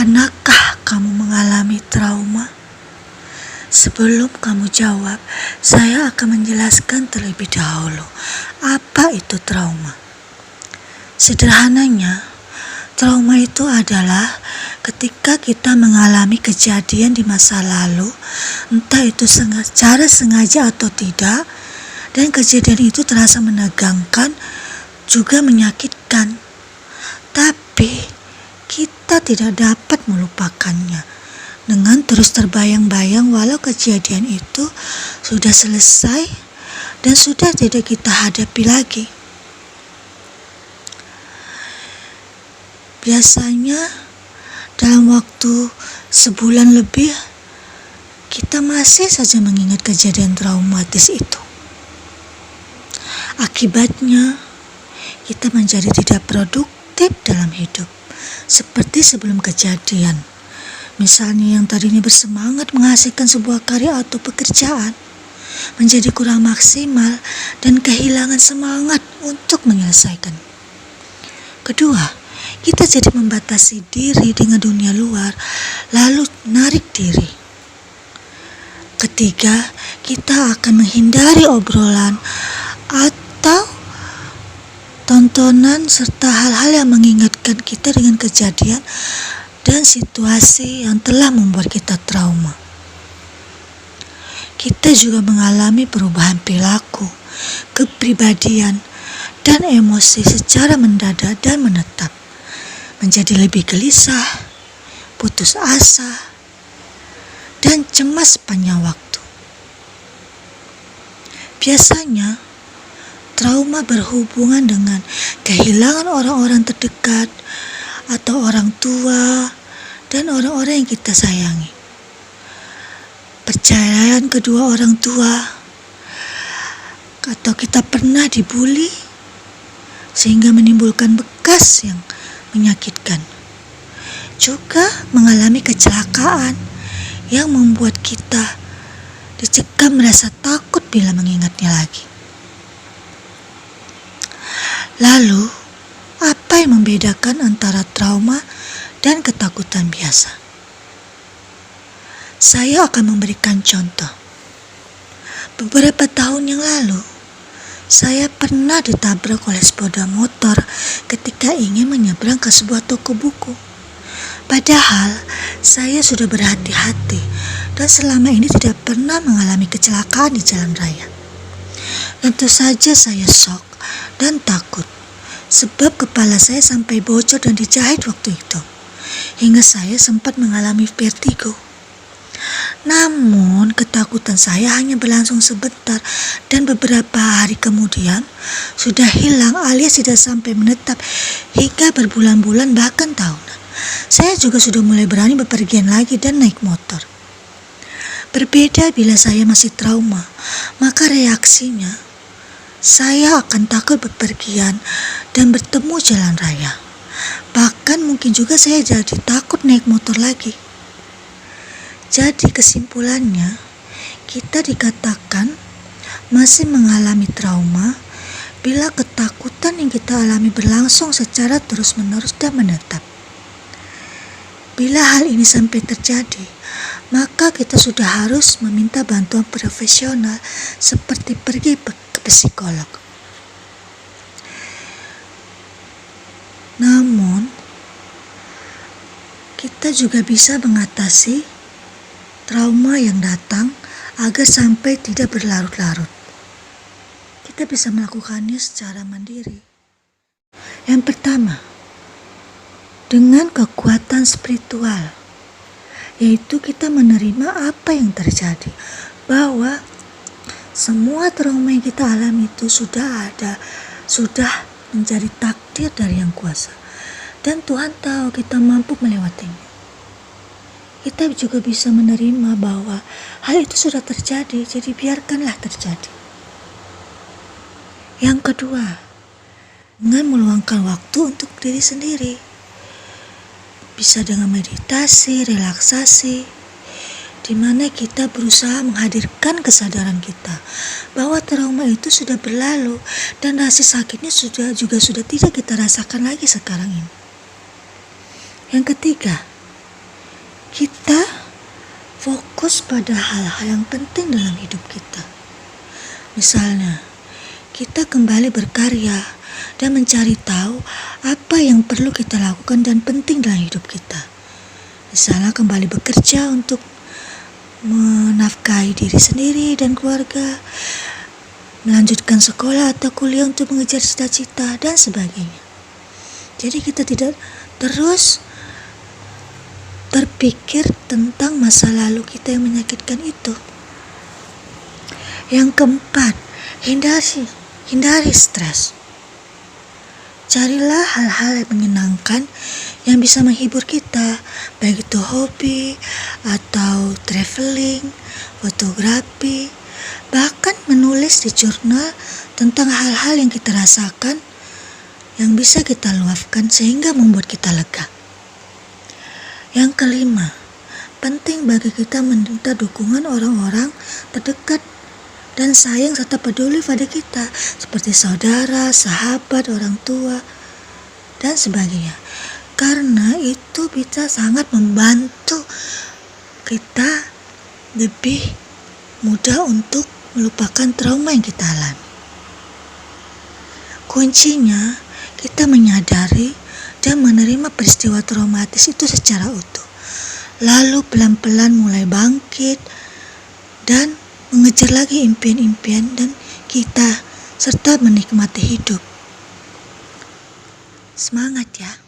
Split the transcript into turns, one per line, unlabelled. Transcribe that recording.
Pernahkah kamu mengalami trauma? Sebelum kamu jawab, saya akan menjelaskan terlebih dahulu apa itu trauma. Sederhananya, trauma itu adalah ketika kita mengalami kejadian di masa lalu, entah itu secara sengaja atau tidak, dan kejadian itu terasa menegangkan, juga menyakitkan. Tapi kita tidak dapat melupakannya dengan terus terbayang-bayang walau kejadian itu sudah selesai dan sudah tidak kita hadapi lagi. Biasanya dalam waktu sebulan lebih kita masih saja mengingat kejadian traumatis itu. Akibatnya kita menjadi tidak produktif dalam hidup seperti sebelum kejadian. Misalnya yang tadinya bersemangat menghasilkan sebuah karya atau pekerjaan menjadi kurang maksimal dan kehilangan semangat untuk menyelesaikan. Kedua, kita jadi membatasi diri dengan dunia luar lalu narik diri. Ketiga, kita akan menghindari obrolan atau tontonan serta hal-hal yang mengingatkan kita dengan kejadian dan situasi yang telah membuat kita trauma. Kita juga mengalami perubahan perilaku, kepribadian, dan emosi secara mendadak dan menetap. Menjadi lebih gelisah, putus asa, dan cemas sepanjang waktu. Biasanya, trauma berhubungan dengan kehilangan orang-orang terdekat atau orang tua dan orang-orang yang kita sayangi. Perceraian kedua orang tua, atau kita pernah dibully sehingga menimbulkan bekas yang menyakitkan. Juga mengalami kecelakaan yang membuat kita dicekam merasa takut bila mengingatnya lagi. Lalu, apa yang membedakan antara trauma dan ketakutan biasa? Saya akan memberikan contoh. Beberapa tahun yang lalu, saya pernah ditabrak oleh sepeda motor ketika ingin menyeberang ke sebuah toko buku. Padahal, saya sudah berhati-hati dan selama ini tidak pernah mengalami kecelakaan di jalan raya. Tentu saja saya shock dan takut sebab kepala saya sampai bocor dan dijahit waktu itu hingga saya sempat mengalami vertigo. Namun ketakutan saya hanya berlangsung sebentar dan beberapa hari kemudian sudah hilang alias tidak sampai menetap hingga berbulan-bulan bahkan tahunan. Saya juga sudah mulai berani bepergian lagi dan naik motor. Berbeda bila saya masih trauma, maka reaksinya saya akan takut bepergian dan bertemu jalan raya. Bahkan mungkin juga saya jadi takut naik motor lagi. Jadi kesimpulannya, kita dikatakan masih mengalami trauma bila ketakutan yang kita alami berlangsung secara terus-menerus dan menetap. Bila hal ini sampai terjadi, maka kita sudah harus meminta bantuan profesional seperti pergi ke psikolog. Namun, kita juga bisa mengatasi trauma yang datang agar sampai tidak berlarut-larut. Kita bisa melakukannya secara mandiri. Yang pertama, dengan kekuatan spiritual, yaitu kita menerima apa yang terjadi, bahwa semua trauma yang kita alami itu sudah menjadi takdir dari Yang Kuasa, dan Tuhan tahu kita mampu melewatinya. Kita juga bisa menerima bahwa hal itu sudah terjadi, jadi biarkanlah terjadi. Yang kedua, dengan meluangkan waktu untuk diri sendiri. Bisa dengan meditasi, relaksasi, di mana kita berusaha menghadirkan kesadaran kita bahwa trauma itu sudah berlalu dan rasa sakitnya sudah tidak kita rasakan lagi sekarang ini. Yang ketiga, kita fokus pada hal-hal yang penting dalam hidup kita. Misalnya, kita kembali berkarya dan mencari tahu apa yang perlu kita lakukan dan penting dalam hidup kita. Misalnya kembali bekerja untuk menafkahi diri sendiri dan keluarga, melanjutkan sekolah atau kuliah untuk mengejar cita-cita dan sebagainya. Jadi kita tidak terus terpikir tentang masa lalu kita yang menyakitkan itu. Yang keempat, hindari stres. Carilah hal-hal yang menyenangkan yang bisa menghibur kita, baik itu hobi atau traveling, fotografi, bahkan menulis di jurnal tentang hal-hal yang kita rasakan yang bisa kita luapkan sehingga membuat kita lega. Yang kelima, penting bagi kita meminta dukungan orang-orang terdekat dan sayang serta peduli pada kita, seperti saudara, sahabat, orang tua, dan sebagainya. Karena itu bisa sangat membantu kita lebih mudah untuk melupakan trauma yang kita alami. Kuncinya, kita menyadari dan menerima peristiwa traumatis itu secara utuh. Lalu pelan-pelan mulai bangkit dan mengejar lagi impian-impian dan kita serta menikmati hidup. Semangat ya!